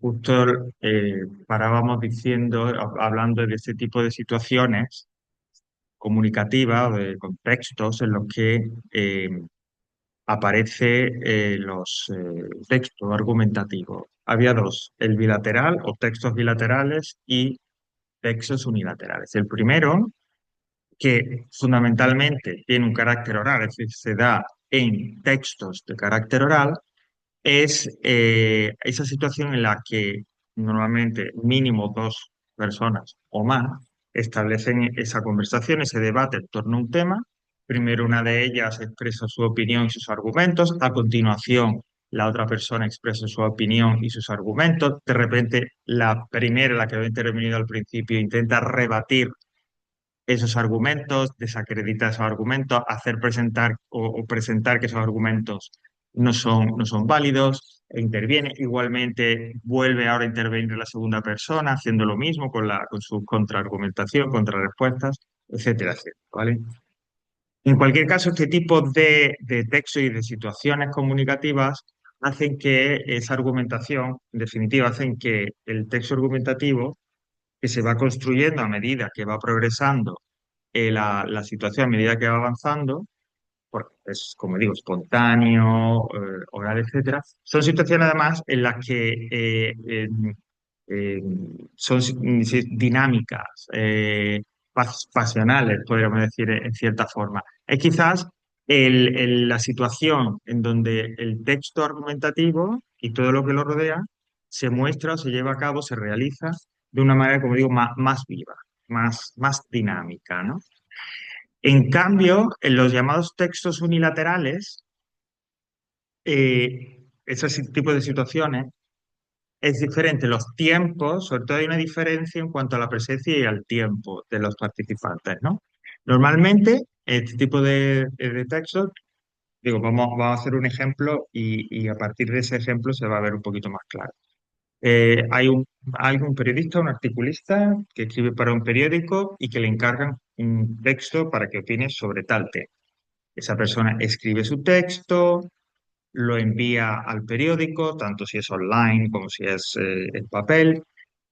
Justo parábamos diciendo, hablando de este tipo de situaciones comunicativas, de contextos en los que aparece los textos argumentativos. Había dos, el bilateral o textos bilaterales y textos unilaterales. El primero, que fundamentalmente tiene un carácter oral, es decir, se da en textos de carácter oral, es esa situación en la que normalmente mínimo dos personas o más establecen esa conversación, ese debate en torno a un tema. Primero una de ellas expresa su opinión y sus argumentos, a continuación la otra persona expresa su opinión y sus argumentos. De repente la primera, la que había intervenido al principio, intenta rebatir esos argumentos, desacredita esos argumentos, hacer presentar o presentar que esos argumentos no son válidos, e interviene. Igualmente vuelve ahora a intervenir la segunda persona, haciendo lo mismo con su contraargumentación, contrarrespuestas, etcétera, etcétera, ¿vale? En cualquier caso, este tipo de textos y de situaciones comunicativas hacen que esa argumentación, en definitiva, hacen que el texto argumentativo que se va construyendo a medida que va progresando la situación a medida que va avanzando, porque es, como digo, espontáneo, oral, etcétera, son situaciones además en las que eh, son dinámicas, pasionales, podríamos decir, en cierta forma. Es quizás la situación en donde el texto argumentativo y todo lo que lo rodea se muestra o se lleva a cabo, se realiza de una manera, como digo, más viva, más dinámica, ¿no? En cambio, en los llamados textos unilaterales, ese tipo de situaciones es diferente. Los tiempos, sobre todo hay una diferencia en cuanto a la presencia y al tiempo de los participantes, ¿no? Normalmente, este tipo de textos, digo, vamos a hacer un ejemplo y a partir de ese ejemplo se va a ver un poquito más claro. Hay un periodista, un articulista que escribe para un periódico y que le encargan un texto para que opine sobre tal tema. Esa persona escribe su texto, lo envía al periódico, tanto si es online como si es en papel,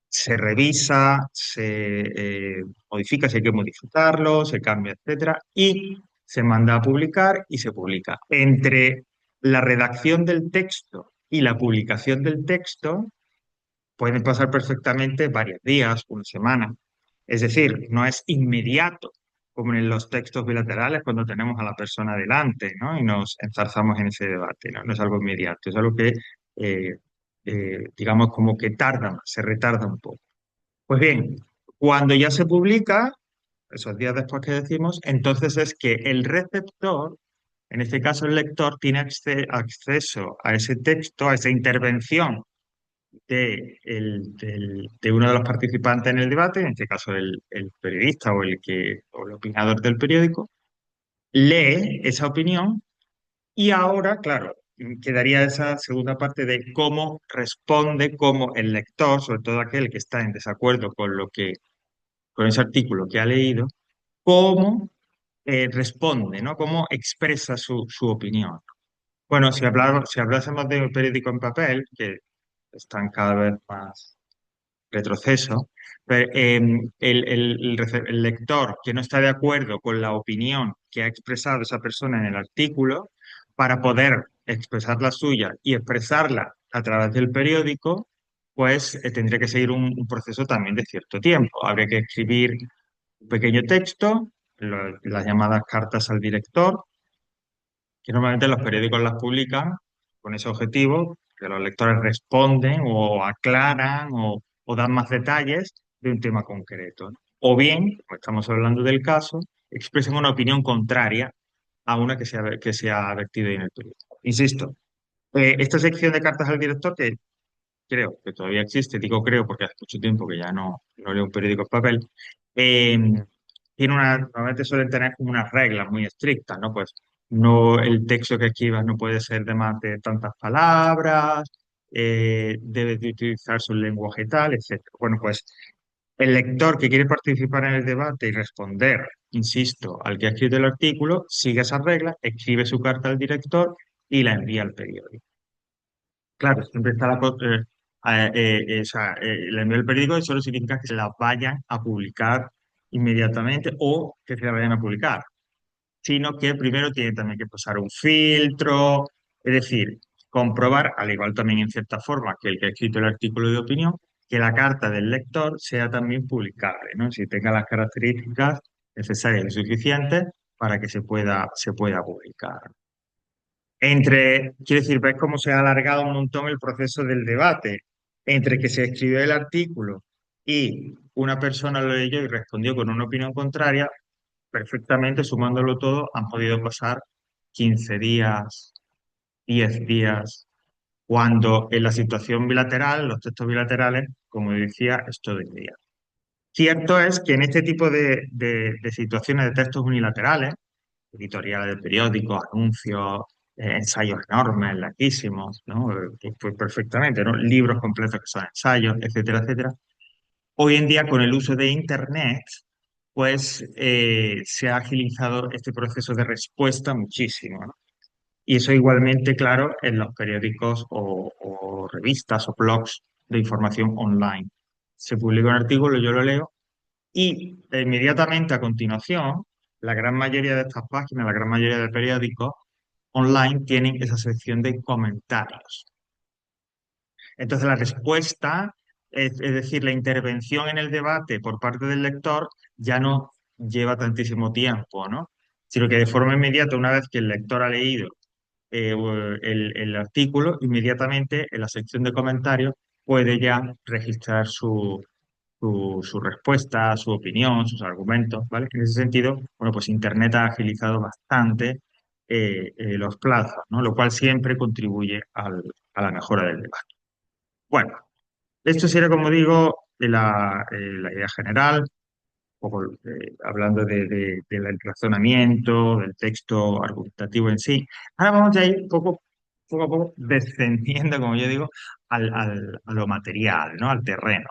se revisa, se modifica si hay que modificarlo, se cambia, etcétera, y se manda a publicar y se publica. Entre la redacción del texto y la publicación del texto pueden pasar perfectamente varios días, una semana. Es decir, no es inmediato, como en los textos bilaterales cuando tenemos a la persona delante, ¿no? Y nos enzarzamos en ese debate, ¿no? No es algo inmediato, es algo que, eh, digamos, como que tarda más, se retarda un poco. Pues bien, cuando ya se publica, esos días después que decimos, entonces es que el receptor, en este caso el lector, tiene acceso a ese texto, a esa intervención de uno de los participantes en el debate, en este caso el periodista o el opinador del periódico, lee esa opinión y ahora, claro, quedaría esa segunda parte de cómo responde, cómo el lector, sobre todo aquel que está en desacuerdo con ese artículo que ha leído, cómo responde, ¿no? Cómo expresa su opinión. Bueno, si hablásemos de un periódico en papel, que están cada vez más retroceso, pero, el lector que no está de acuerdo con la opinión que ha expresado esa persona en el artículo, para poder expresar la suya y expresarla a través del periódico, pues tendría que seguir un proceso también de cierto tiempo. Habría que escribir un pequeño texto, las llamadas cartas al director, que normalmente los periódicos las publican con ese objetivo, que los lectores responden o aclaran o dan más detalles de un tema concreto, ¿no? O bien, como estamos hablando del caso, expresan una opinión contraria a una que se ha vertido ahí en el periódico. Insisto, esta sección de cartas al director, que creo que todavía existe, digo creo porque hace mucho tiempo que ya no leo un periódico en papel, eh, normalmente suelen tener como unas reglas muy estrictas, ¿no? Pues no, el texto que escribas no puede ser de más de tantas palabras, debes de utilizar un lenguaje tal, etcétera. Bueno, pues el lector que quiere participar en el debate y responder, insisto, al que ha escrito el artículo, sigue esas reglas, escribe su carta al director y la envía al periódico. Claro, siempre está O sea, el envío del periódico solo significa que se las vayan a publicar inmediatamente o que se las vayan a publicar, sino que primero tiene también que pasar un filtro, es decir, comprobar, al igual también en cierta forma que el que ha escrito el artículo de opinión, que la carta del lector sea también publicable, ¿no? Si tenga las características necesarias y suficientes para que se pueda publicar. Quiero decir, ves cómo se ha alargado un montón el proceso del debate entre que se escribió el artículo y una persona lo leyó y respondió con una opinión contraria, perfectamente, sumándolo todo, han podido pasar 15 días, 10 días, cuando en la situación bilateral, los textos bilaterales, como decía, es todo el día. Cierto es que en este tipo de situaciones de textos unilaterales, editoriales de periódicos, anuncios, ensayos enormes, larguísimos, ¿no? Pues perfectamente, ¿no? Libros completos que son ensayos, etcétera, etcétera. Hoy en día, con el uso de Internet, pues se ha agilizado este proceso de respuesta muchísimo, ¿no? Y eso igualmente, claro, en los periódicos o revistas o blogs de información online. Se publica un artículo, yo lo leo y inmediatamente a continuación, la gran mayoría de estas páginas, la gran mayoría de periódicos online tienen esa sección de comentarios. Entonces, la respuesta, es decir, la intervención en el debate por parte del lector ya no lleva tantísimo tiempo, ¿no? Sino que de forma inmediata, una vez que el lector ha leído el artículo, inmediatamente en la sección de comentarios puede ya registrar su respuesta, su opinión, sus argumentos, ¿vale? En ese sentido, bueno, pues Internet ha agilizado bastante los plazos, ¿no? Lo cual siempre contribuye a la mejora del debate. Bueno, esto sería, como digo, la idea general, un poco hablando del razonamiento, del texto argumentativo en sí. Ahora vamos a ir poco a poco descendiendo, como yo digo, a lo material, ¿no? Al terreno.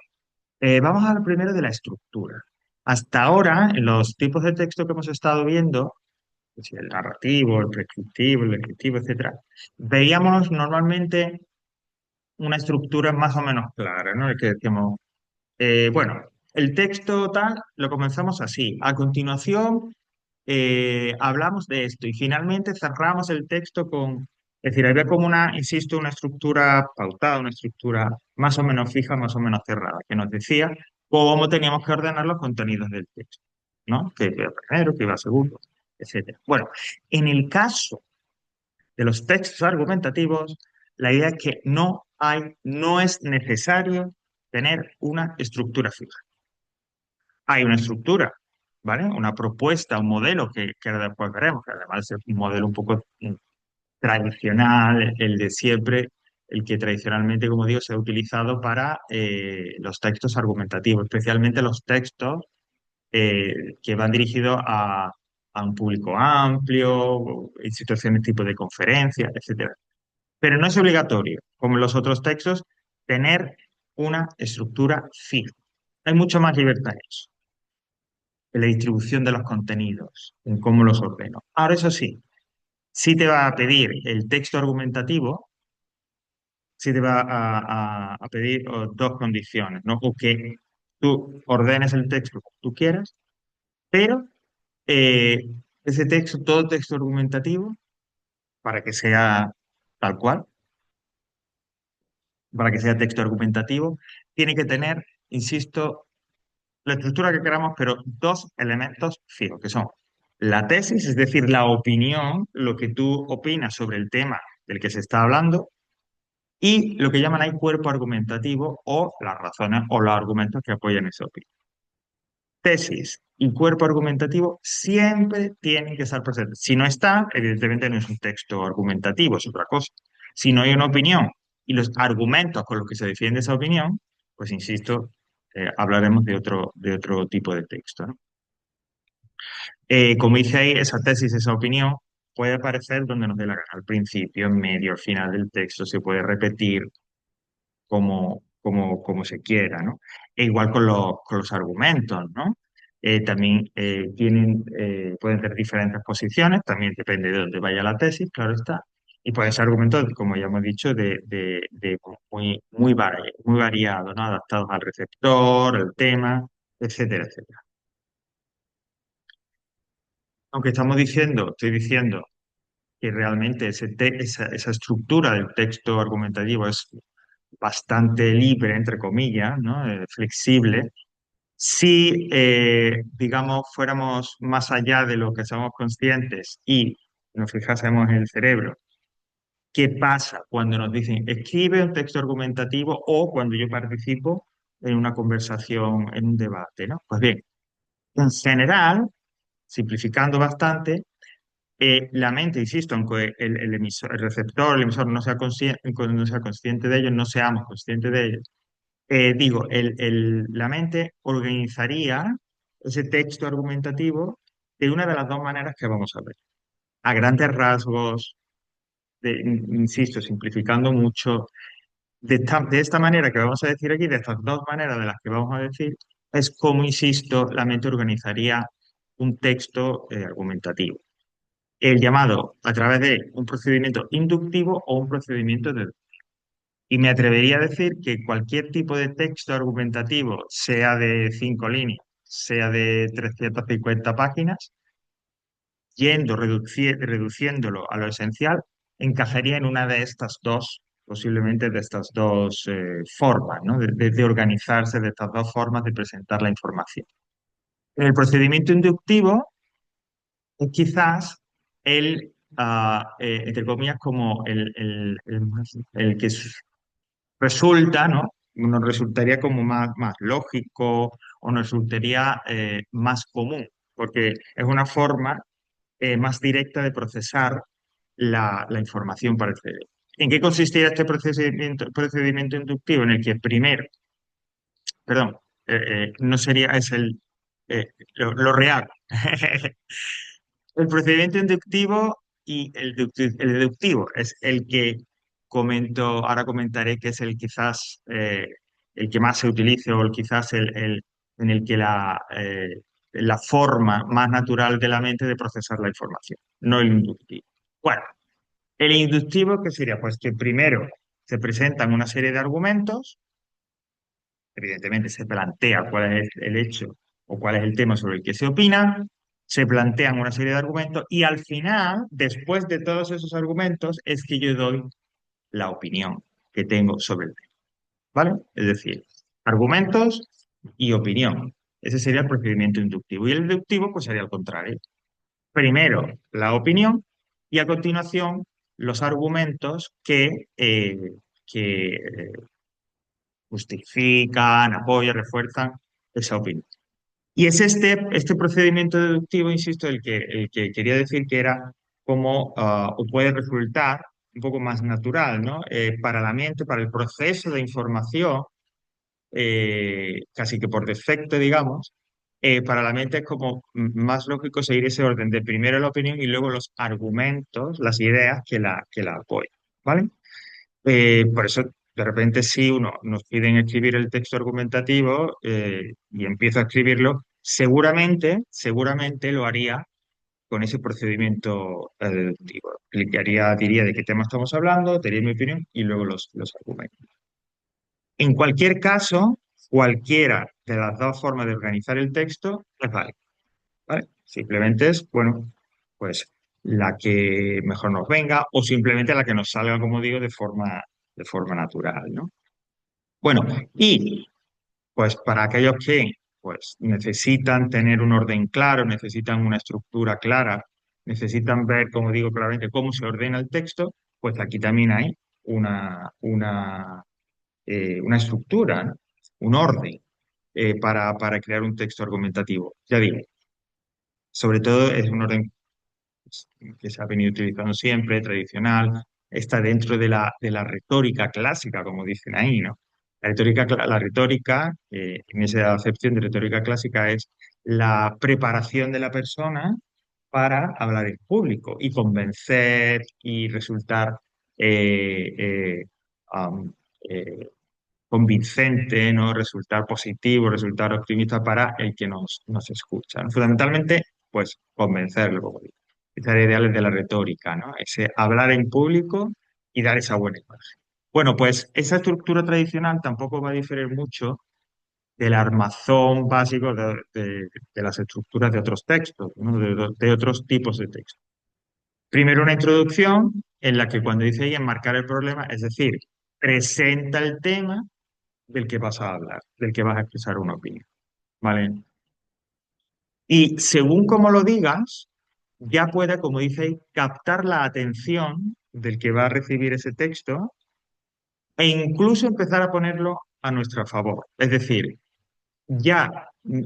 Vamos a hablar primero de la estructura. Hasta ahora, en los tipos de texto que hemos estado viendo, pues, el narrativo, el prescriptivo, el descriptivo, etcétera, veíamos normalmente una estructura más o menos clara, ¿no? El que decíamos, bueno, el texto tal lo comenzamos así. A continuación, hablamos de esto y finalmente cerramos el texto con, es decir, había como una, insisto, una estructura pautada, una estructura más o menos fija, más o menos cerrada, que nos decía cómo teníamos que ordenar los contenidos del texto, ¿no? Que iba primero, que iba segundo, etcétera. Bueno, en el caso de los textos argumentativos, la idea es que no es necesario tener una estructura fija. Hay una estructura, ¿vale? Una propuesta, un modelo que ahora después veremos, que además es un modelo un poco tradicional, el de siempre, el que tradicionalmente, como digo, se ha utilizado para los textos argumentativos, especialmente los textos que van dirigidos a un público amplio, o en situaciones tipo de conferencias, etcétera. Pero no es obligatorio, como en los otros textos, tener una estructura fija. Hay mucho más libertad en eso, en la distribución de los contenidos, en cómo los ordeno. Ahora, eso sí, sí te va a pedir el texto argumentativo, sí te va a pedir dos condiciones, ¿no? O que tú ordenes el texto como tú quieras, pero eh, ese texto, todo texto argumentativo, para que sea tal cual, para que sea texto argumentativo, tiene que tener, insisto, la estructura que queramos, pero dos elementos fijos, que son la tesis, es decir, la opinión, lo que tú opinas sobre el tema del que se está hablando, y lo que llaman ahí cuerpo argumentativo o las razones o los argumentos que apoyan esa opinión. Tesis y cuerpo argumentativo siempre tienen que estar presentes. Si no está, evidentemente no es un texto argumentativo, es otra cosa. Si no hay una opinión y los argumentos con los que se defiende esa opinión, pues insisto, hablaremos de otro tipo de texto, ¿no? Como dice ahí, esa tesis, esa opinión puede aparecer donde nos dé la gana, al principio, en medio, al final del texto, se puede repetir como se quiera, ¿no? E igual con los argumentos, ¿no? También pueden tener diferentes posiciones, también depende de dónde vaya la tesis, claro está. Y puede ser argumentos, como ya hemos dicho, muy variados, ¿no? Adaptados al receptor, al tema, etcétera, etcétera. Aunque estoy diciendo que realmente esa estructura del texto argumentativo es bastante libre, entre comillas, ¿no? Flexible. Si, digamos, fuéramos más allá de lo que somos conscientes y nos fijásemos en el cerebro, ¿qué pasa cuando nos dicen escribe un texto argumentativo o cuando yo participo en una conversación, en un debate, ¿no? Pues bien, en general, simplificando bastante, la mente, insisto, aunque el receptor, el emisor no sea consciente de ello, no seamos conscientes de ello, digo, la mente organizaría ese texto argumentativo de una de las dos maneras que vamos a ver. A grandes rasgos, insisto, simplificando mucho, de esta manera que vamos a decir aquí, de estas dos maneras de las que vamos a decir, es como, insisto, la mente organizaría un texto argumentativo. El llamado a través de un procedimiento inductivo o un procedimiento deductivo. Y me atrevería a decir que cualquier tipo de texto argumentativo, sea de 5 líneas, sea de 350 páginas, reduciéndolo a lo esencial, encajaría en una de estas dos, posiblemente de estas dos formas, ¿no? De organizarse, de estas dos formas de presentar la información. En el procedimiento inductivo es quizás entre comillas, como el que resulta, ¿no? Nos resultaría como más lógico o nos resultaría más común, porque es una forma más directa de procesar la información para el cerebro. ¿En qué consistiría este procedimiento inductivo? En el que primero, perdón, no sería, es lo real. El procedimiento inductivo y el deductivo es el que ahora comentaré que es el que más se utilice o quizás en el que la forma más natural de la mente de procesar la información, no el inductivo. Bueno, el inductivo, ¿qué sería? Pues que primero se presentan una serie de argumentos, evidentemente se plantea cuál es el hecho o cuál es el tema sobre el que se opina, se plantean una serie de argumentos y al final, después de todos esos argumentos, es que yo doy la opinión que tengo sobre el tema, ¿vale? Es decir, argumentos y opinión. Ese sería el procedimiento inductivo. Y el deductivo, pues sería al contrario. Primero la opinión y a continuación los argumentos que justifican, apoyan, refuerzan esa opinión. Y es este procedimiento deductivo, insisto, el que quería decir que era como, o puede resultar un poco más natural, ¿no? Para la mente, para el proceso de información, casi que por defecto, digamos, para la mente es como más lógico seguir ese orden de primero la opinión y luego los argumentos, las ideas que la apoyan, ¿vale? Por eso, de repente, si uno nos piden escribir el texto argumentativo y empiezo a escribirlo, seguramente lo haría con ese procedimiento deductivo. Diría de qué tema estamos hablando, daría mi opinión y luego los argumentos. En cualquier caso, cualquiera de las dos formas de organizar el texto es válida, ¿vale? Simplemente es, bueno, pues la que mejor nos venga o simplemente la que nos salga, como digo, de forma natural, ¿no? Bueno, y pues para aquellos que pues necesitan tener un orden claro, necesitan una estructura clara, necesitan ver, como digo claramente, cómo se ordena el texto, pues aquí también hay una estructura, ¿no? Un orden para crear un texto argumentativo. Ya digo, sobre todo es un orden que se ha venido utilizando siempre, tradicional, está dentro de la retórica clásica, como dicen ahí, ¿no? La retórica, en esa acepción de retórica clásica, es la preparación de la persona para hablar en público y convencer y resultar eh, am, eh, convincente, ¿no? Resultar positivo, resultar optimista para el que nos escucha, ¿no? Fundamentalmente, pues convencerlo, como digo. Esas ideales de la retórica, ¿no? Ese hablar en público y dar esa buena imagen. Bueno, pues esa estructura tradicional tampoco va a diferir mucho del armazón básico de las estructuras de otros textos, ¿no? De otros tipos de textos. Primero una introducción en la que cuando dice ahí enmarcar el problema, es decir, presenta el tema del que vas a hablar, del que vas a expresar una opinión, ¿vale? Y según como lo digas, ya puede, como dice ahí, captar la atención del que va a recibir ese texto e incluso empezar a ponerlo a nuestro favor. Es decir, ya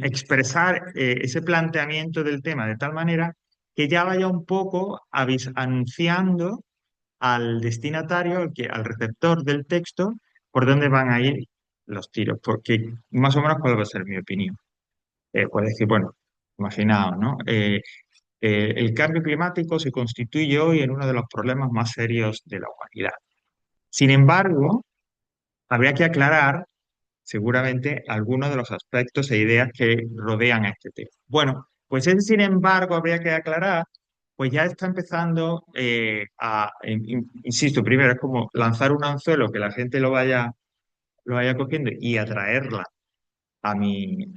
expresar ese planteamiento del tema de tal manera que ya vaya un poco anunciando al destinatario, al receptor del texto, por dónde van a ir los tiros, porque más o menos cuál va a ser mi opinión. Puede decir, bueno, imaginaos, ¿no? El cambio climático se constituye hoy en uno de los problemas más serios de la humanidad. Sin embargo, habría que aclarar seguramente algunos de los aspectos e ideas que rodean a este tema. Bueno, pues ese, sin embargo, habría que aclarar, pues ya está empezando insisto, primero es como lanzar un anzuelo que la gente lo vaya cogiendo y atraerla a mi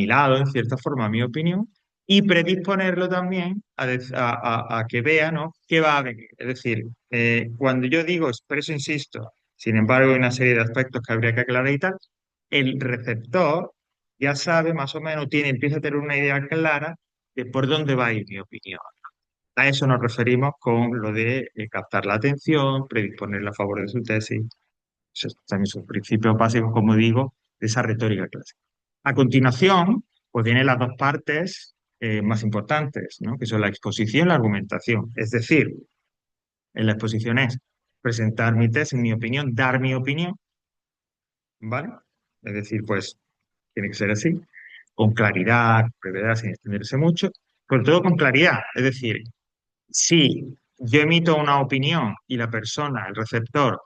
lado, en cierta forma, a mi opinión, y predisponerlo también a que vea, ¿no?, qué va a venir. Es decir, cuando yo digo, expreso, insisto, sin embargo, hay una serie de aspectos que habría que aclarar y tal, el receptor ya sabe más o menos, empieza a tener una idea clara de por dónde va a ir mi opinión. A eso nos referimos con lo de captar la atención, predisponerla a favor de su tesis. Esos también son principios básicos, como digo, de esa retórica clásica. A continuación, pues vienen las dos partes más importantes, ¿no? Que son la exposición y la argumentación. Es decir, en la exposición es presentar mi tesis, mi opinión, dar mi opinión, ¿vale? Es decir, pues tiene que ser así, con claridad, brevedad, sin extenderse mucho, sobre todo con claridad. Es decir, si yo emito una opinión y la persona, el receptor,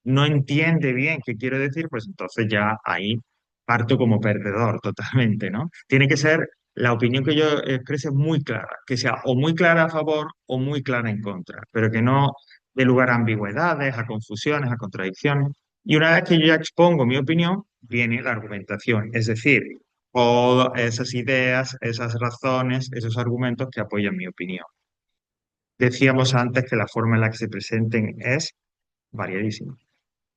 no entiende bien qué quiero decir, pues entonces ya ahí parto como perdedor totalmente, ¿no? Tiene que ser la opinión que yo exprese muy clara, que sea o muy clara a favor o muy clara en contra, pero que no dé lugar a ambigüedades, a confusiones, a contradicciones. Y una vez que yo ya expongo mi opinión, viene la argumentación, es decir, todas esas ideas, esas razones, esos argumentos que apoyan mi opinión. Decíamos antes que la forma en la que se presenten es variadísima.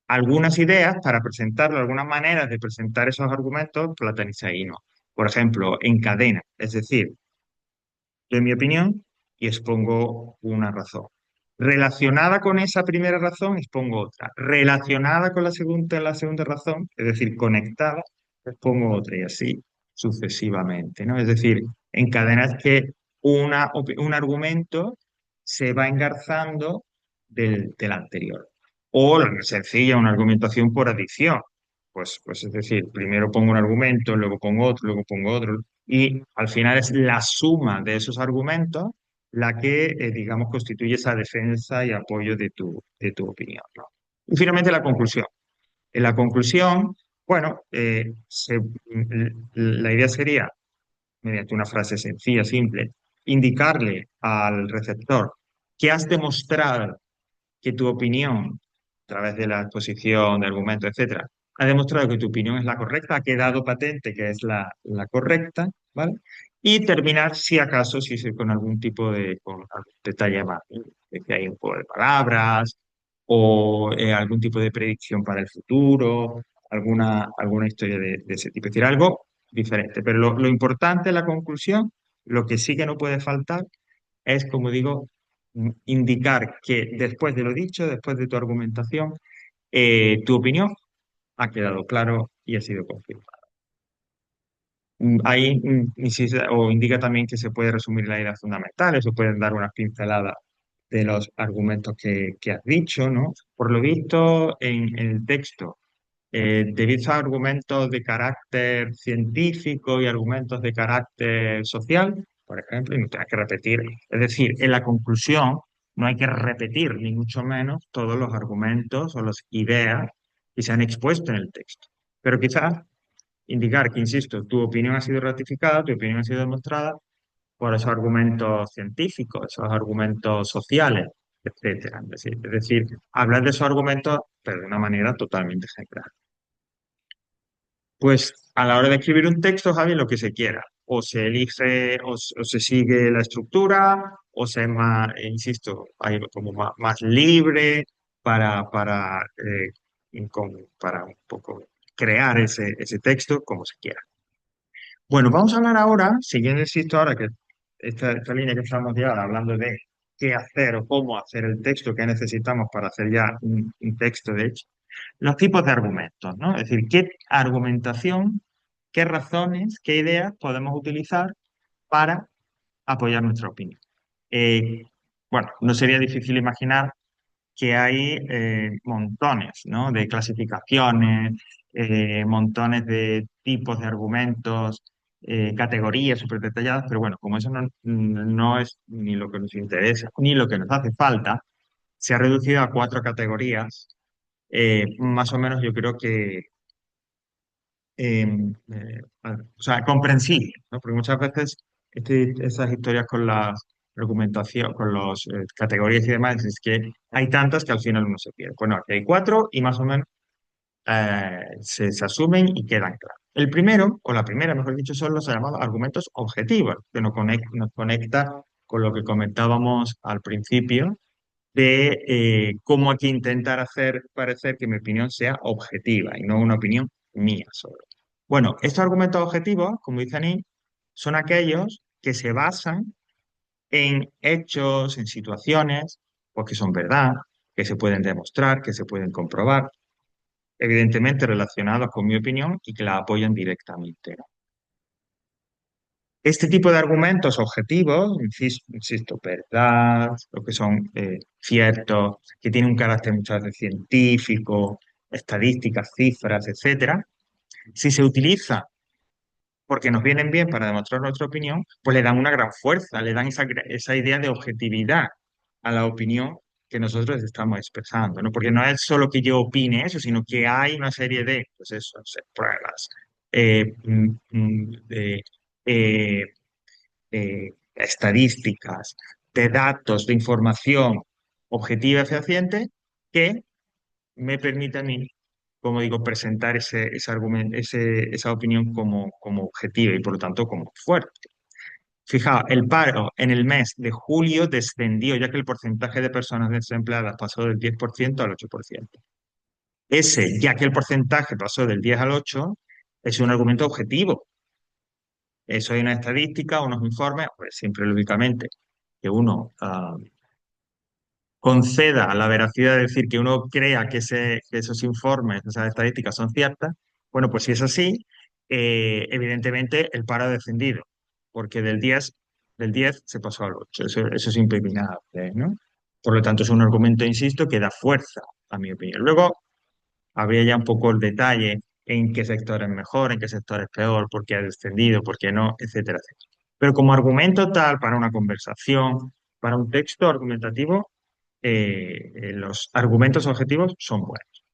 Algunas ideas para presentarlo, algunas maneras de presentar esos argumentos, platanizaíno. Por ejemplo, en cadena, es decir, doy mi opinión y expongo una razón. Relacionada con esa primera razón, expongo otra. Relacionada con la segunda razón, es decir, conectada, expongo otra y así sucesivamente, ¿no? Es decir, en cadenas que un argumento se va engarzando del anterior. O la más sencilla, una argumentación por adición. Pues es decir, primero pongo un argumento, luego pongo otro, y al final es la suma de esos argumentos la que, digamos, constituye esa defensa y apoyo de tu opinión, ¿no? Y finalmente la conclusión. En la conclusión, bueno, la idea sería, mediante una frase sencilla, simple, indicarle al receptor que has demostrado que tu opinión, a través de la exposición, de argumentos, etcétera, ha demostrado que tu opinión es la correcta, ha quedado patente que es la correcta, ¿vale? Y terminar, si acaso, si es con algún tipo con algún detalle más, ¿no? Que hay un juego de palabras o algún tipo de predicción para el futuro, alguna historia de ese tipo. Es decir, algo diferente. Pero lo importante en la conclusión, lo que sí que no puede faltar es, como digo, indicar que después de lo dicho, después de tu argumentación, tu opinión ha quedado claro y ha sido confirmada. Ahí insiste, o indica también que se puede resumir las ideas fundamentales, o pueden dar unas pinceladas de los argumentos que has dicho, ¿no? Por lo visto, en el texto, debido a argumentos de carácter científico y argumentos de carácter social, por ejemplo, y no tienes que repetir. Es decir, en la conclusión no hay que repetir, ni mucho menos, todos los argumentos o las ideas que se han expuesto en el texto. Pero quizás indicar que, insisto, tu opinión ha sido ratificada, tu opinión ha sido demostrada, por esos argumentos científicos, esos argumentos sociales, etcétera. Es decir, hablar de esos argumentos, pero de una manera totalmente ejemplar. Pues a la hora de escribir un texto, Javi, lo que se quiera. O se elige, o se sigue la estructura, o se es más, insisto, hay como más libre para un poco crear ese texto como se quiera. Bueno, vamos a hablar ahora, siguiendo, insisto, ahora que esta línea que estamos ya hablando de qué hacer o cómo hacer el texto que necesitamos para hacer ya un texto de hecho, los tipos de argumentos, ¿no? Es decir, qué argumentación, qué razones, qué ideas podemos utilizar para apoyar nuestra opinión. Eh, bueno, no sería difícil imaginar que hay montones, ¿no? De clasificaciones, montones de tipos de argumentos, categorías súper detalladas, pero bueno, como eso no es ni lo que nos interesa ni lo que nos hace falta, se ha reducido a cuatro categorías, más o menos yo creo que o sea, comprensible, ¿no? Porque muchas veces esas historias con las argumentación, con las categorías y demás, es que hay tantas que al final uno se pierde. Bueno, aquí hay cuatro y más o menos se asumen y quedan claros. El primero, o la primera, mejor dicho, son los llamados argumentos objetivos, que nos conecta con lo que comentábamos al principio de cómo aquí intentar hacer parecer que mi opinión sea objetiva y no una opinión mía solo. Bueno, estos argumentos objetivos, como dice Annie, son aquellos que se basan en hechos, en situaciones, pues que son verdad, que se pueden demostrar, que se pueden comprobar, evidentemente relacionados con mi opinión y que la apoyan directamente, ¿no? Este tipo de argumentos objetivos, insisto, verdad, lo que son ciertos, que tienen un carácter muchas veces científico, estadísticas, cifras, etcétera, si se utiliza porque nos vienen bien para demostrar nuestra opinión, pues le dan una gran fuerza, le dan esa idea de objetividad a la opinión que nosotros estamos expresando, ¿no? Porque no es solo que yo opine eso, sino que hay una serie de, pues eso, no sé, pruebas, de estadísticas, de datos, de información objetiva y fehaciente que me permite a mí, como digo, presentar ese argumento, esa opinión como objetiva y por lo tanto como fuerte. Fijaos, el paro en el mes de julio descendió, ya que el porcentaje de personas desempleadas pasó del 10% al 8%. Ya que el porcentaje pasó del 10 al 8, es un argumento objetivo. Eso hay una estadística, unos informes, pues siempre lógicamente que uno conceda la veracidad de decir que uno crea que esos informes, esas estadísticas son ciertas, bueno, pues si es así, evidentemente el paro ha descendido, porque del diez se pasó al 8, eso es impepinable, ¿no? Por lo tanto, es un argumento, insisto, que da fuerza, a mi opinión. Luego, habría ya un poco el detalle en qué sector es mejor, en qué sector es peor, por qué ha descendido, por qué no, etcétera, etcétera. Pero como argumento tal para una conversación, para un texto argumentativo, los argumentos objetivos son buenos.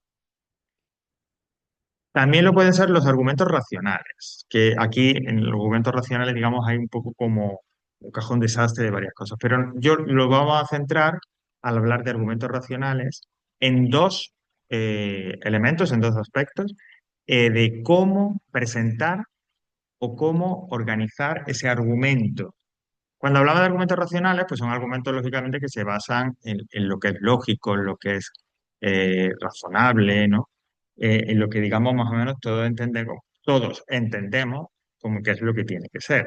También lo pueden ser los argumentos racionales, que aquí en los argumentos racionales, digamos, hay un poco como un cajón desastre de varias cosas, pero yo lo vamos a centrar al hablar de argumentos racionales en dos elementos, en dos aspectos, de cómo presentar o cómo organizar ese argumento. Cuando hablamos de argumentos racionales, pues son argumentos lógicamente que se basan en lo que es lógico, en lo que es razonable, ¿no? En lo que digamos más o menos todos entendemos como que es lo que tiene que ser.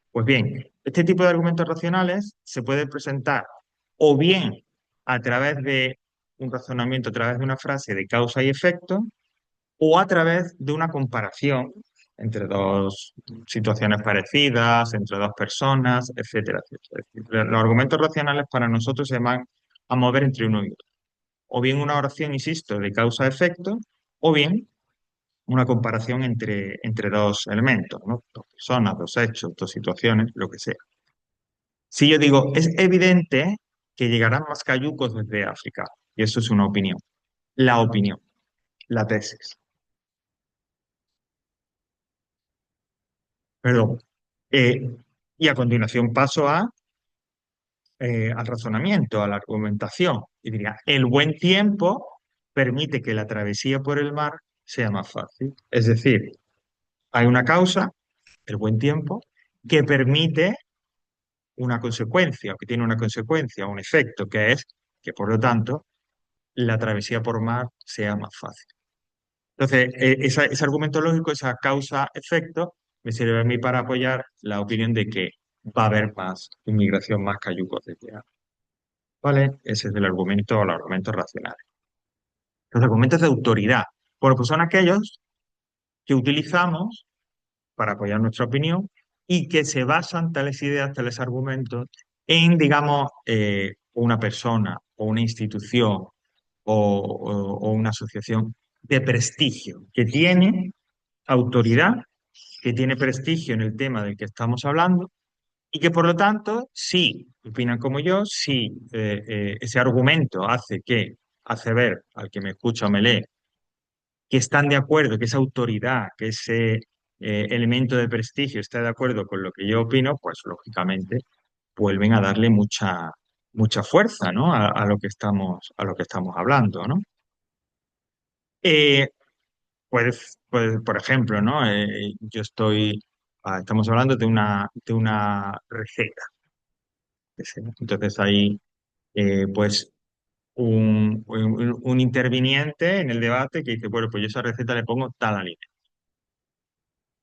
Pues bien, este tipo de argumentos racionales se puede presentar o bien a través de un razonamiento, a través de una frase de causa y efecto, o a través de una comparación entre dos situaciones parecidas, entre dos personas, etcétera, etcétera. Es decir, los argumentos racionales para nosotros se van a mover entre uno y otro. O bien una oración, insisto, de causa-efecto, o bien una comparación entre dos elementos, ¿no? Dos personas, dos hechos, dos situaciones, lo que sea. Si yo digo, es evidente que llegarán más cayucos desde África, y eso es una opinión, la opinión, la tesis. Perdón. Y a continuación paso al razonamiento, a la argumentación. Y diría, el buen tiempo permite que la travesía por el mar sea más fácil. Es decir, hay una causa, el buen tiempo, que permite una consecuencia, o que tiene una consecuencia, un efecto, que es que, por lo tanto, la travesía por mar sea más fácil. Entonces, ese argumento lógico, esa causa-efecto, me sirve a mí para apoyar la opinión de que va a haber más inmigración, más cayucos desde ahora. ¿Vale? Ese es el argumento o los argumentos racionales. Los argumentos de autoridad, bueno, pues son aquellos que utilizamos para apoyar nuestra opinión y que se basan tales ideas, tales argumentos en, digamos, una persona o una institución o una asociación de prestigio, que tiene autoridad, que tiene prestigio en el tema del que estamos hablando y que por lo tanto, si opinan como yo, si ese argumento hace ver al que me escucha o me lee que están de acuerdo, que esa autoridad, que ese elemento de prestigio está de acuerdo con lo que yo opino, pues lógicamente vuelven a darle mucha fuerza, ¿no? A lo que estamos hablando, ¿no? Eh, por ejemplo, ¿no? Estamos hablando de una receta. Entonces hay, pues, un interviniente en el debate que dice, bueno, pues yo a esa receta le pongo tal alimento.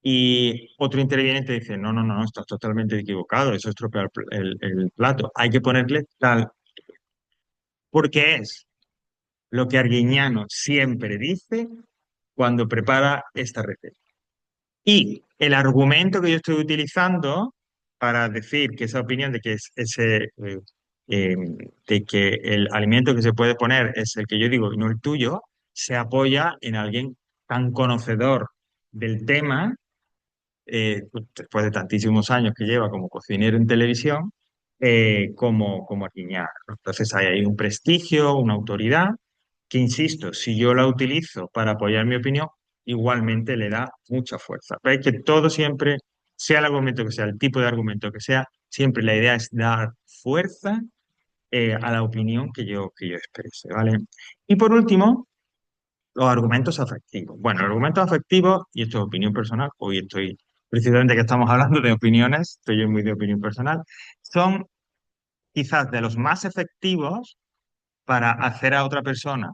Y otro interviniente dice, no, no, no, no, estás totalmente equivocado, eso estropea el plato. Hay que ponerle tal, porque es lo que Arguiñano siempre dice cuando prepara esta receta. Y el argumento que yo estoy utilizando para decir que esa opinión de que eh, de que el alimento que se puede poner es el que yo digo y no el tuyo, se apoya en alguien tan conocedor del tema después de tantísimos años que lleva como cocinero en televisión, como Arguiñano, ¿no? Entonces hay ahí un prestigio, una autoridad, que insisto, si yo la utilizo para apoyar mi opinión, igualmente le da mucha fuerza. Veis que todo siempre, sea el argumento que sea, el tipo de argumento que sea, siempre la idea es dar fuerza a la opinión que yo exprese, ¿vale? Y por último, los argumentos afectivos. Bueno, los argumentos afectivos, y esto es opinión personal, hoy estoy, precisamente que estamos hablando de opiniones, estoy yo muy de opinión personal, son quizás de los más efectivos para hacer a otra persona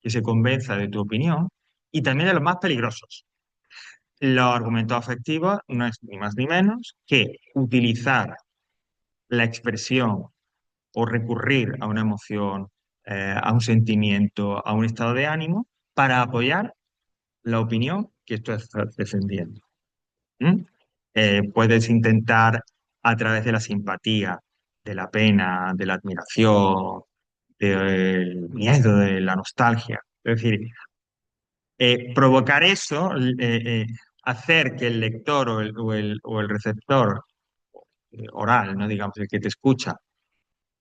que se convenza de tu opinión y también de los más peligrosos. Los argumentos afectivos no es ni más ni menos que utilizar la expresión o recurrir a una emoción, a un sentimiento, a un estado de ánimo para apoyar la opinión que tú estás defendiendo. ¿Mm? Puedes intentar a través de la simpatía, de la pena, de la admiración, del miedo, de la nostalgia. Es decir, provocar eso, hacer que el lector o el receptor oral, no digamos el que te escucha,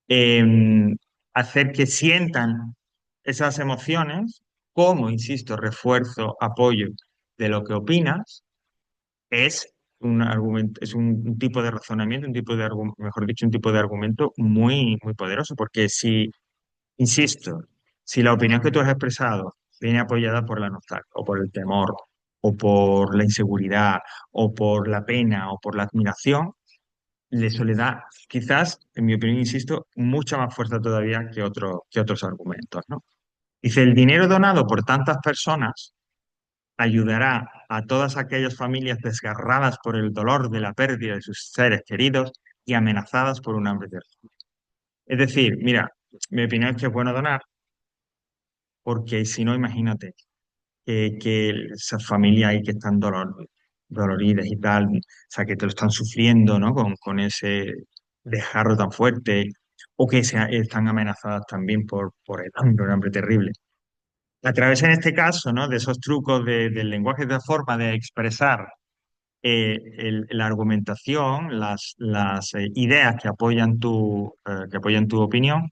eh, hacer que sientan esas emociones como, insisto, refuerzo, apoyo de lo que opinas es un argumento, es un tipo de razonamiento, mejor dicho, un tipo de argumento muy, muy poderoso, porque si, insisto, si la opinión que tú has expresado viene apoyada por la nostalgia, o por el temor, o por la inseguridad, o por la pena, o por la admiración, eso le da, quizás, en mi opinión, insisto, mucha más fuerza todavía que otros argumentos, ¿no? Dice, el dinero donado por tantas personas ayudará a todas aquellas familias desgarradas por el dolor de la pérdida de sus seres queridos y amenazadas por un hambre terrible. Es decir, mira, mi opinión es que es bueno donar, porque si no, imagínate que esas familias ahí que están doloridas y tal, o sea, que te lo están sufriendo, ¿no? Con ese desgarro tan fuerte, o que están amenazadas también por el hambre, un hambre terrible. A través, en este caso, ¿no? De esos trucos del lenguaje, de forma de expresar la argumentación, las ideas que apoyan tu opinión,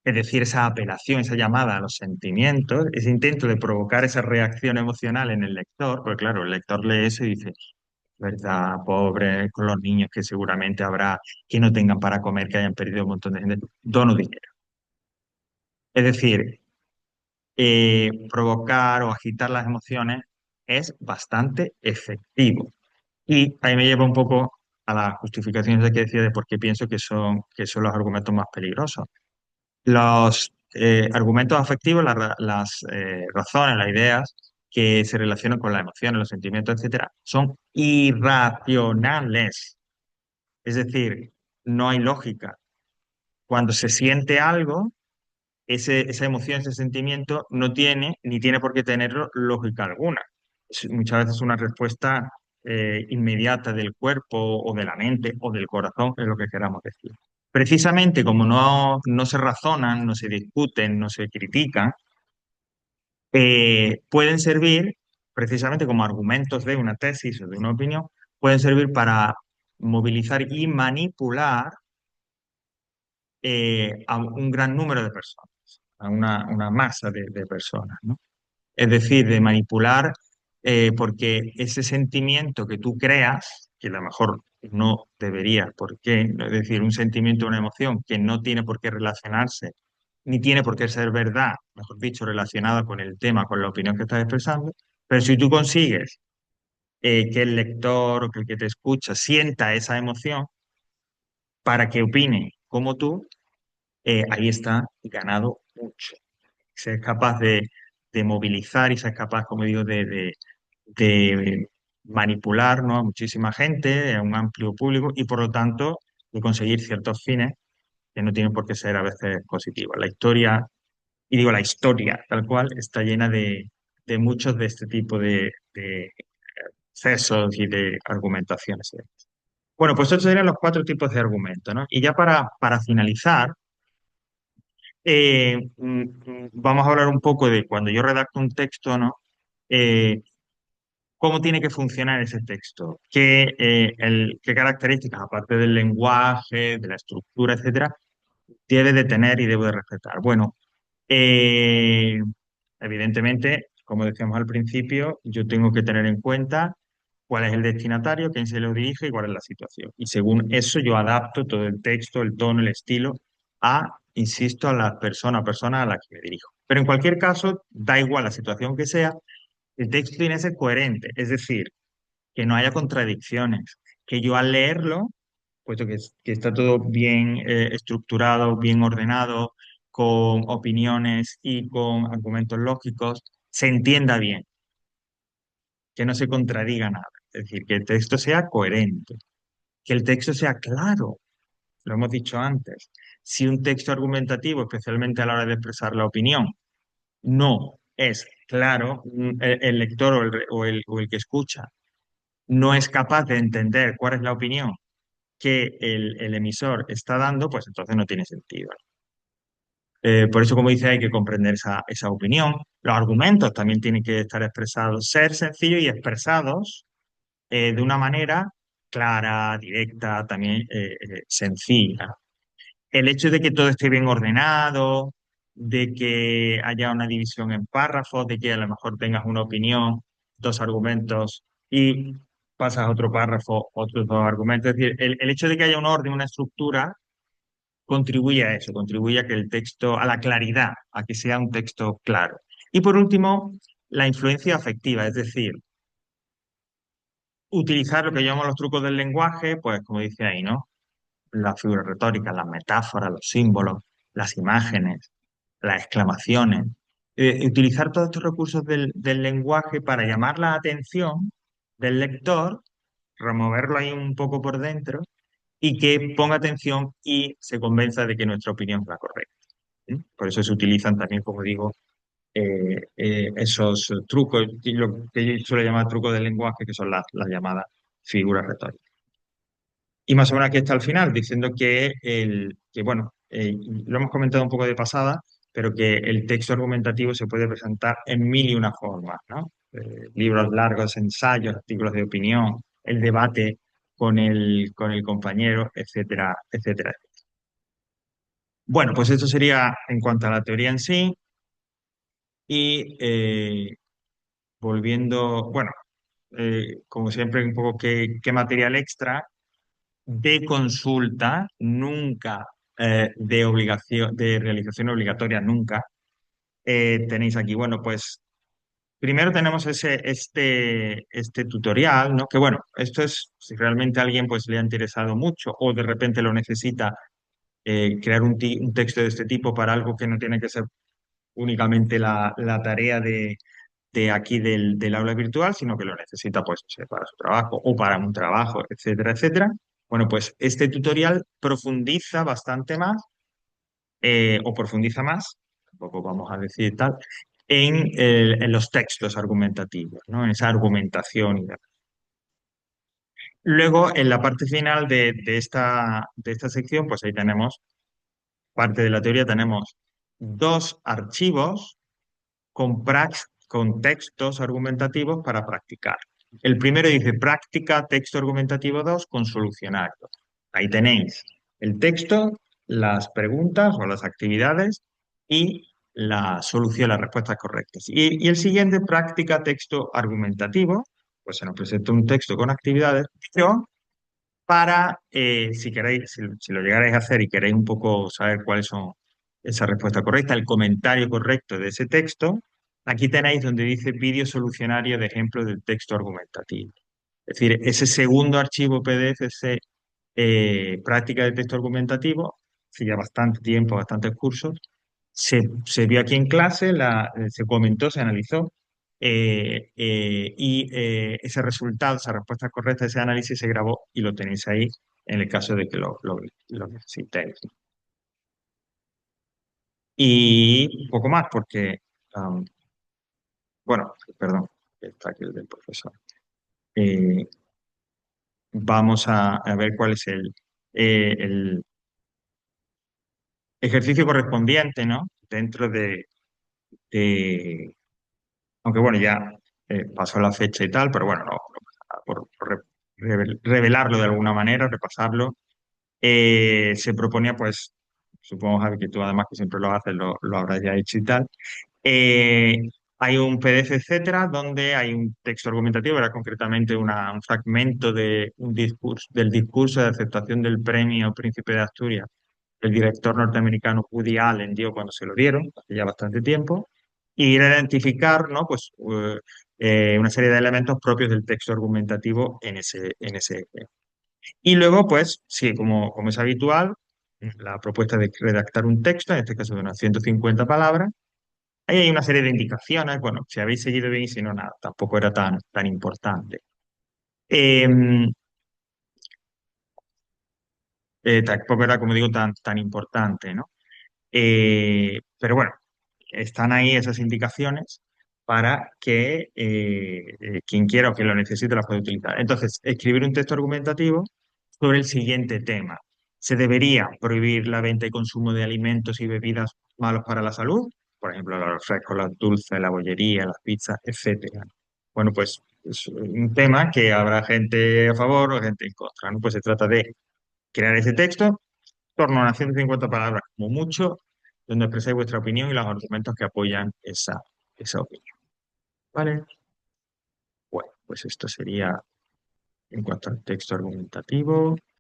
es decir, esa apelación, esa llamada a los sentimientos, ese intento de provocar esa reacción emocional en el lector, porque claro, el lector lee eso y dice, ¿verdad? Pobres, con los niños que seguramente habrá que no tengan para comer, que hayan perdido un montón de gente. Dono dinero. Es decir, provocar o agitar las emociones es bastante efectivo. Y ahí me lleva un poco a las justificaciones de que decía de por qué pienso que son los argumentos más peligrosos. Los argumentos afectivos, las razones, las ideas que se relacionan con las emociones, los sentimientos, etcétera, son irracionales. Es decir, no hay lógica. Cuando se siente algo, esa emoción, ese sentimiento no tiene ni tiene por qué tener lógica alguna. Es muchas veces una respuesta inmediata del cuerpo o de la mente o del corazón, es lo que queramos decir. Precisamente como no se razonan, no se discuten, no se critican, pueden servir precisamente como argumentos de una tesis o de una opinión, pueden servir para movilizar y manipular a un gran número de personas, a una masa de personas, ¿no? Es decir, de manipular, porque ese sentimiento que tú creas, que a lo mejor no debería, ¿por qué? Es decir, un sentimiento, una emoción que no tiene por qué relacionarse, ni tiene por qué ser verdad, mejor dicho, relacionada con el tema, con la opinión que estás expresando, pero si tú consigues que el lector o que el que te escucha sienta esa emoción para que opine como tú, ahí está ganado mucho. Ser capaz de movilizar y ser capaz, como digo, de manipular, ¿no?, a muchísima gente, a un amplio público y por lo tanto de conseguir ciertos fines que no tienen por qué ser a veces positivos. La historia, y digo la historia tal cual, está llena de muchos de este tipo de excesos y de argumentaciones. Bueno, pues estos serían los cuatro tipos de argumentos, ¿no? Y ya para finalizar, vamos a hablar un poco de cuando yo redacto un texto, ¿no? Eh, ¿Cómo tiene que funcionar ese texto? ¿Qué características, aparte del lenguaje, de la estructura, etcétera, debe de tener y debo de respetar? Bueno, eh, evidentemente, como decíamos al principio, yo tengo que tener en cuenta cuál es el destinatario, quién se lo dirige y cuál es la situación. Y según eso yo adapto todo el texto, el tono, el estilo insisto, a la persona a la que me dirijo. Pero en cualquier caso, da igual la situación que sea, el texto tiene que ser coherente, es decir, que no haya contradicciones, que yo al leerlo, puesto que está todo bien estructurado, bien ordenado, con opiniones y con argumentos lógicos, se entienda bien, que no se contradiga nada. Es decir, que el texto sea coherente, que el texto sea claro, lo hemos dicho antes. Si un texto argumentativo, especialmente a la hora de expresar la opinión, no es claro, el lector o el que escucha no es capaz de entender cuál es la opinión que el emisor está dando, pues entonces no tiene sentido. Por eso, como dice, hay que comprender esa opinión. Los argumentos también tienen que estar expresados, ser sencillos y expresados de una manera clara, directa, también sencilla. El hecho de que todo esté bien ordenado, de que haya una división en párrafos, de que a lo mejor tengas una opinión, dos argumentos y pasas a otro párrafo, otros dos argumentos. Es decir, el hecho de que haya un orden, una estructura, contribuye a eso, contribuye a que el texto, a la claridad, a que sea un texto claro. Y por último, la influencia afectiva, es decir, utilizar lo que llamamos los trucos del lenguaje, pues como dice ahí, ¿no? Las figuras retóricas, las metáforas, los símbolos, las imágenes, las exclamaciones. Utilizar todos estos recursos del lenguaje para llamar la atención del lector, removerlo ahí un poco por dentro y que ponga atención y se convenza de que nuestra opinión es la correcta. ¿Sí? Por eso se utilizan también, como digo, esos trucos, y lo que yo suelo llamar trucos del lenguaje, que son las llamadas figuras retóricas. Y más o menos aquí está al final, diciendo que bueno, lo hemos comentado un poco de pasada, pero que el texto argumentativo se puede presentar en mil y una formas, ¿no? Libros largos, ensayos, artículos de opinión, el debate con el compañero, etcétera, etcétera. Bueno, pues esto sería en cuanto a la teoría en sí. Y volviendo, bueno, como siempre, un poco qué material extra de consulta, nunca de obligación, de realización obligatoria, nunca. Tenéis aquí, bueno, pues primero tenemos este tutorial, ¿no? Que bueno, esto es si realmente a alguien pues le ha interesado mucho o de repente lo necesita, crear un texto de este tipo para algo que no tiene que ser únicamente la tarea de aquí del aula virtual, sino que lo necesita pues no sé, para su trabajo o para un trabajo, etcétera, etcétera. Bueno, pues este tutorial profundiza bastante más, o profundiza más, tampoco vamos a decir tal, en los textos argumentativos, ¿no? En esa argumentación y demás. Luego, en la parte final de esta sección, pues ahí tenemos parte de la teoría, tenemos dos archivos con textos argumentativos para practicar. El primero dice práctica texto argumentativo 2 con solucionario. Ahí tenéis el texto, las preguntas o las actividades y la solución, las respuestas correctas. Y el siguiente, práctica texto argumentativo, pues se nos presenta un texto con actividades, pero para, si queréis, si lo llegarais a hacer y queréis un poco saber cuáles son esa respuesta correcta, el comentario correcto de ese texto, aquí tenéis donde dice vídeo solucionario de ejemplo del texto argumentativo. Es decir, ese segundo archivo PDF, ese práctica de texto argumentativo, hace ya bastante tiempo, bastantes cursos, se vio aquí en clase, se comentó, se analizó, y ese resultado, esa respuesta correcta de ese análisis se grabó y lo tenéis ahí en el caso de que lo necesitéis. Y un poco más, porque, am, bueno, perdón, está aquí el del profesor. Eh, Vamos a ver cuál es el ejercicio correspondiente, ¿no? Dentro de- aunque bueno, ya pasó la fecha y tal, pero bueno, no pasa nada por revelarlo de alguna manera, repasarlo. Se proponía, pues, supongo, Javi, que tú además que siempre lo haces, lo habrás ya hecho y tal. Eh, Hay un PDF, etcétera, donde hay un texto argumentativo, era concretamente un fragmento del discurso de aceptación del premio Príncipe de Asturias. El director norteamericano Woody Allen dio cuando se lo dieron, hace ya bastante tiempo, y ir a identificar, ¿no? Pues, una serie de elementos propios del texto argumentativo en ese. Y luego, pues, sí, como es habitual, la propuesta de redactar un texto, en este caso de unas 150 palabras. Ahí hay una serie de indicaciones, bueno, si habéis seguido bien y si no, nada, tampoco era tan importante. Eh, Tampoco era, como digo, tan importante, ¿no? Pero bueno, están ahí esas indicaciones para que quien quiera o quien lo necesite las pueda utilizar. Entonces, escribir un texto argumentativo sobre el siguiente tema. ¿Se debería prohibir la venta y consumo de alimentos y bebidas malos para la salud? Por ejemplo, los refrescos, los dulces, la bollería, las pizzas, etcétera. Bueno, pues es un tema que habrá gente a favor o gente en contra, ¿no? Pues se trata de crear ese texto, torno a unas 150 palabras como mucho, donde expresáis vuestra opinión y los argumentos que apoyan esa opinión. ¿Vale? Bueno, pues esto sería en cuanto al texto argumentativo.